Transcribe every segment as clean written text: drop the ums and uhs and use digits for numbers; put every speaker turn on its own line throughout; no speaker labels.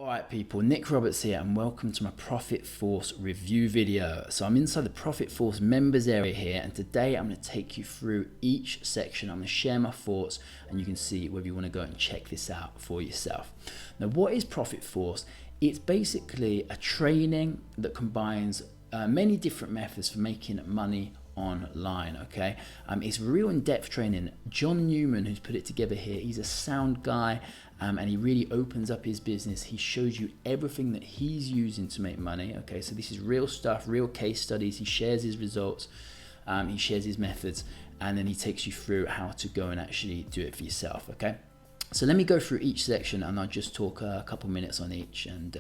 Alright people, Nick Roberts here and welcome to my Profit Force review video. So I'm inside the Profit Force members area here, and today I'm going to take you through each section. I'm going to share my thoughts and you can see whether you want to go and check this out for yourself. Now, what is Profit Force? It's basically a training that combines many different methods for making money online. Okay, it's real in-depth training. John Newman, who's put it together here, he's a sound guy, and he really opens up his business. He shows you everything that he's using to make money. Okay, so this is real stuff, real case studies. He shares his results, he shares his methods, and then he takes you through how to go and actually do it for yourself. Okay, so let me go through each section and I'll just talk a couple minutes on each and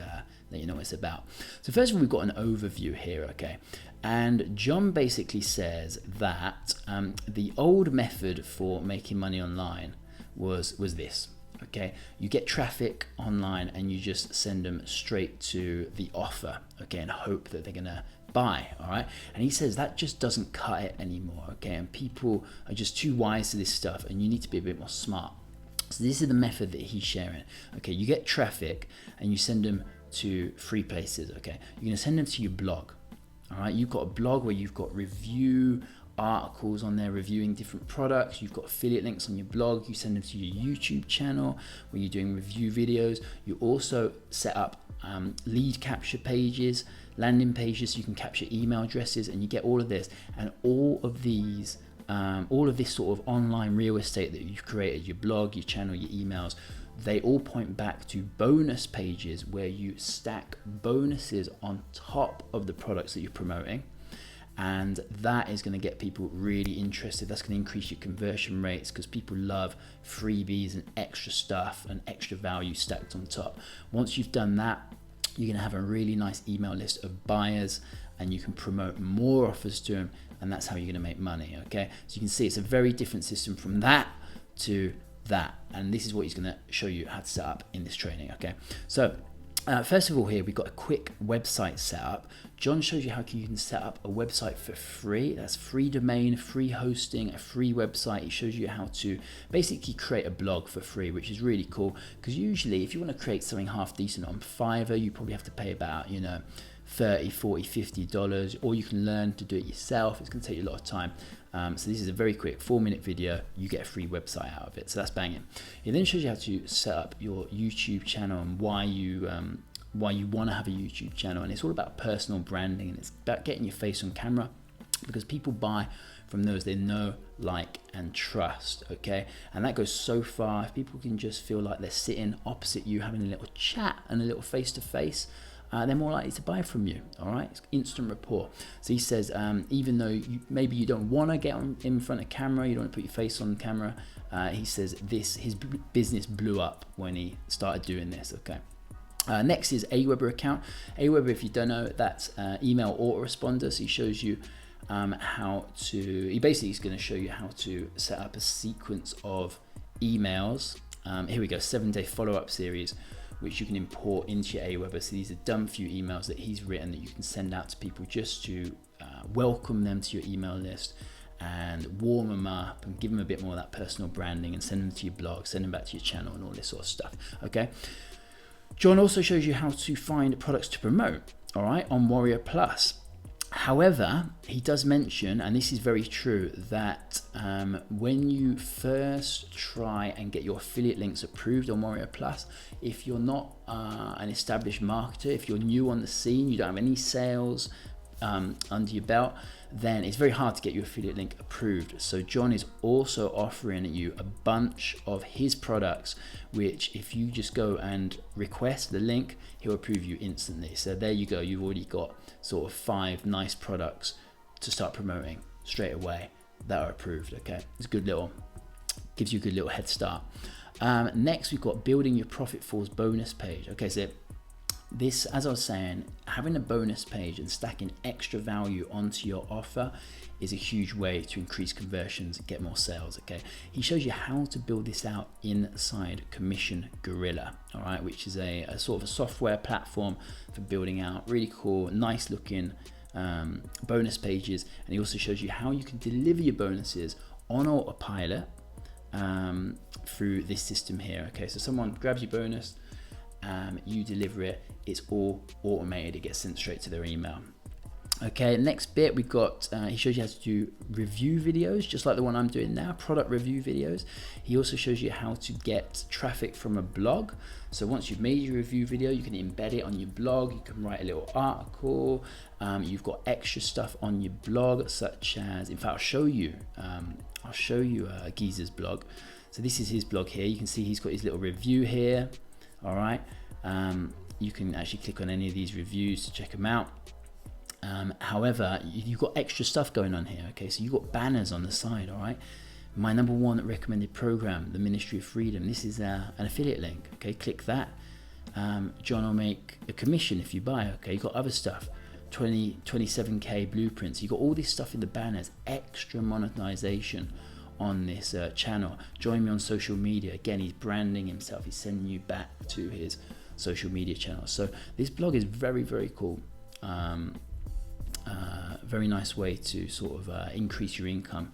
let you know what it's about. So first of all, we've got an overview here, okay? And John basically says that the old method for making money online was this, okay? You get traffic online and you just send them straight to the offer, okay, and hope that they're gonna buy, all right? And he says that just doesn't cut it anymore, okay? And people are just too wise to this stuff and you need to be a bit more smart. So this is the method that he's sharing. Okay, you get traffic and you send them to three places. Okay, you're going to send them to your blog. All right, you've got a blog where you've got review articles on there reviewing different products. You've got affiliate links on your blog. You send them to your YouTube channel where you're doing review videos. You also set up lead capture pages, landing pages, so you can capture email addresses, and you get all of this. And all of this sort of online real estate that you've created, your blog, your channel, your emails, they all point back to bonus pages where you stack bonuses on top of the products that you're promoting. And that is going to get people really interested. That's going to increase your conversion rates because people love freebies and extra stuff and extra value stacked on top. Once you've done that, you're going to have a really nice email list of buyers and you can promote more offers to them, and that's how you're going to make money. Okay, so you can see it's a very different system from that to that, and this is what he's going to show you how to set up in this training. Okay, so first of all, here we've got a quick website setup. John shows you how you can set up a website for free. That's free domain, free hosting, a free website. He shows you how to basically create a blog for free, which is really cool, because usually if you want to create something half decent on Fiverr, you probably have to pay about, $30, $40, $50, or you can learn to do it yourself. It's going to take you a lot of time. So this is a very quick 4-minute video. You get a free website out of it, so that's banging. It then shows you how to set up your YouTube channel and why you want to have a YouTube channel. And it's all about personal branding, and it's about getting your face on camera, because people buy from those they know, like, and trust. Okay, and that goes so far. If people can just feel like they're sitting opposite you having a little chat and a little face-to-face, they're more likely to buy from you. All right, it's instant rapport. So he says, even though maybe you don't want to get in front of camera, you don't want to put your face on camera, he says his business blew up when he started doing this. Okay. Next is AWEBER account. AWEBER, if you don't know, that's email autoresponder. So he shows you he basically is going to show you how to set up a sequence of emails. Here we go, 7-day follow-up series, which you can import into your AWEBER. So these are done for you emails that he's written that you can send out to people just to welcome them to your email list and warm them up and give them a bit more of that personal branding, and send them to your blog, send them back to your channel and all this sort of stuff. Okay. John also shows you how to find products to promote, all right, on Warrior Plus. However, he does mention, and this is very true, that when you first try and get your affiliate links approved on Warrior Plus, if you're not an established marketer, if you're new on the scene, you don't have any sales under your belt, then it's very hard to get your affiliate link approved. So John is also offering you a bunch of his products, which if you just go and request the link, he'll approve you instantly. So there you go, you've already got sort of 5 nice products to start promoting straight away that are approved. Okay, it's a good little, gives you a good little head start. Next, we've got building your Profit Force bonus page. Okay, so this, as I was saying, having a bonus page and stacking extra value onto your offer is a huge way to increase conversions and get more sales. Okay, he shows you how to build this out inside Commission Gorilla, all right, which is a sort of a software platform for building out really cool, nice looking bonus pages. And he also shows you how you can deliver your bonuses on autopilot through this system here. Okay, so someone grabs your bonus, you deliver it. It's all automated. It gets sent straight to their email. Okay, next bit we've got, he shows you how to do review videos, just like the one I'm doing now, product review videos. He also shows you how to get traffic from a blog. So once you've made your review video, you can embed it on your blog. You can write a little article. You've got extra stuff on your blog, such as, in fact, I'll show you Geezer's blog. So this is his blog here. You can see he's got his little review here. All right, you can actually click on any of these reviews to check them out. However, you've got extra stuff going on here. Okay, so you've got banners on the side. All right, my #1 recommended program, the Ministry of Freedom. This is an affiliate link. Okay, click that. John will make a commission if you buy. Okay, you've got other stuff, 27k blueprints. You've got all this stuff in the banners, extra monetization on this channel. Join me on social media. Again, he's branding himself. He's sending you back to his social media channel. So this blog is very, very cool. Very nice way to sort of increase your income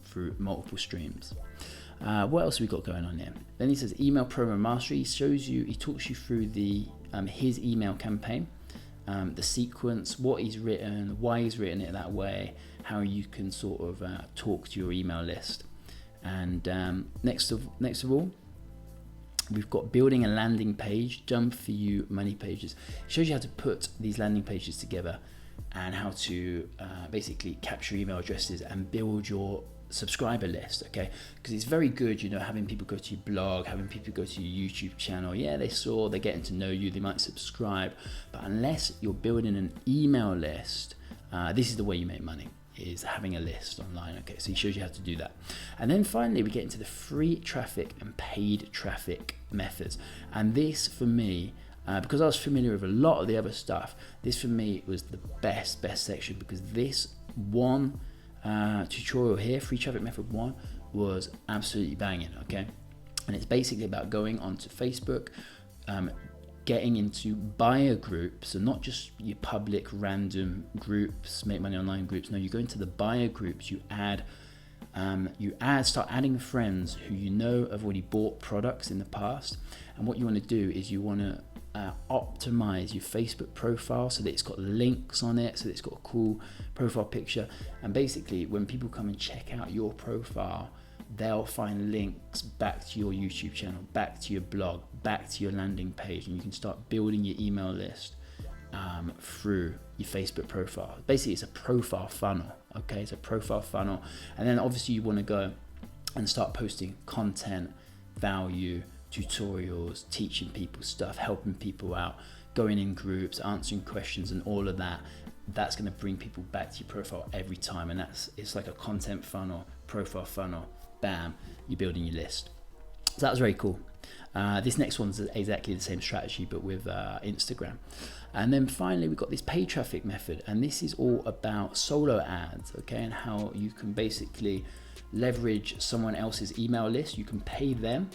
through multiple streams. What else have we got going on here? Then he says email promo mastery. He talks you through the his email campaign, the sequence, what he's written, why he's written it that way, how you can sort of talk to your email list. And next of all, we've got building a landing page, done for you money pages. It shows you how to put these landing pages together and how to basically capture email addresses and build your subscriber list. Okay, because it's very good, you know, having people go to your blog, having people go to your YouTube channel. Yeah, they're getting to know you, they might subscribe, but unless you're building an email list, this is the way you make money, is having a list online. Okay, so he shows you how to do that. And then finally we get into the free traffic and paid traffic methods. And this for me, because I was familiar with a lot of the other stuff, this for me was the best section, because this one tutorial here, free traffic method 1, was absolutely banging. Okay, and it's basically about going onto Facebook, getting into buyer groups, so not just your public random groups, make money online groups. No, you go into the buyer groups, start adding friends who you know have already bought products in the past. And what you want to do is you want to optimize your Facebook profile so that it's got links on it, so that it's got a cool profile picture. And basically when people come and check out your profile, they'll find links back to your YouTube channel, back to your blog, back to your landing page, and you can start building your email list through your Facebook profile. Basically it's a profile funnel. Okay, it's a profile funnel. And then obviously you want to go and start posting content, value, tutorials, teaching people stuff, helping people out, going in groups, answering questions, and all of that. That's going to bring people back to your profile every time. And it's like a content funnel, profile funnel. Bam, you're building your list. So that was very cool. This next one's exactly the same strategy, but with Instagram. And then finally we've got this paid traffic method, and this is all about solo ads. Okay, and how you can basically leverage someone else's email list. You can pay them,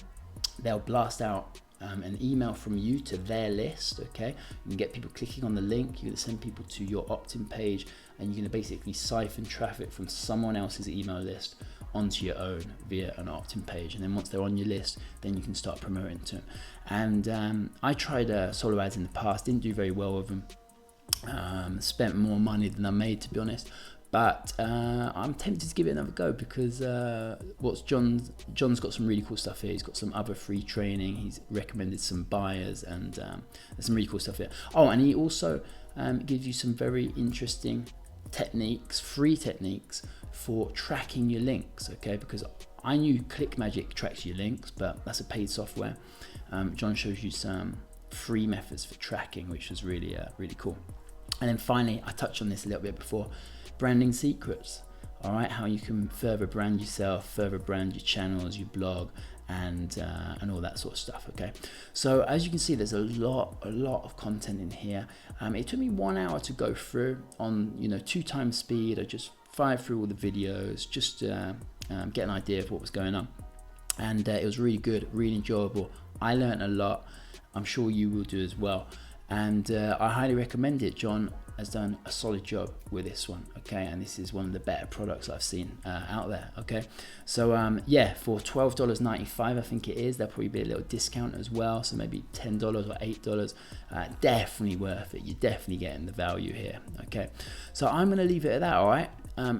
they'll blast out an email from you to their list. Okay, you can get people clicking on the link, you're going to send people to your opt-in page, and you're going to basically siphon traffic from someone else's email list onto your own via an opt-in page. And then once they're on your list, then you can start promoting to them. And I tried solo ads in the past, didn't do very well with them, spent more money than I made, to be honest. But I'm tempted to give it another go, because John's got some really cool stuff here. He's got some other free training. He's recommended some buyers, and there's some really cool stuff here. Oh, and he also gives you some very interesting techniques, free techniques for tracking your links. Okay, because I knew ClickMagick tracks your links, but that's a paid software. John shows you some free methods for tracking, which was really cool. And then finally, I touched on this a little bit before, branding secrets. All right, how you can further brand yourself, further brand your channels, your blog, and all that sort of stuff. Okay, so as you can see, there's a lot of content in here. It took me 1 hour to go through on 2 times speed. I just fired through all the videos, just get an idea of what was going on, and it was really good, really enjoyable. I learned a lot. I'm sure you will do as well. and I highly recommend it. John has done a solid job with this one, okay, and this is one of the better products I've seen out there, okay. So yeah, for $12.95 I think it is, there'll probably be a little discount as well, so maybe $10 or $8, definitely worth it. You're definitely getting the value here, okay. So I'm going to leave it at that, all right.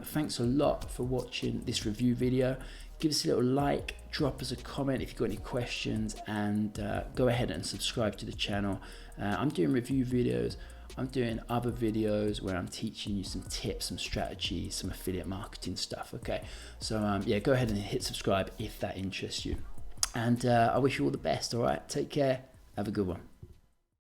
Thanks a lot for watching this review video. Give us a little like, drop us a comment if you've got any questions, and go ahead and subscribe to the channel. I'm doing review videos, I'm doing other videos where I'm teaching you some tips, some strategies, some affiliate marketing stuff, okay? So yeah, go ahead and hit subscribe if that interests you. And I wish you all the best, all right? Take care, have a good one.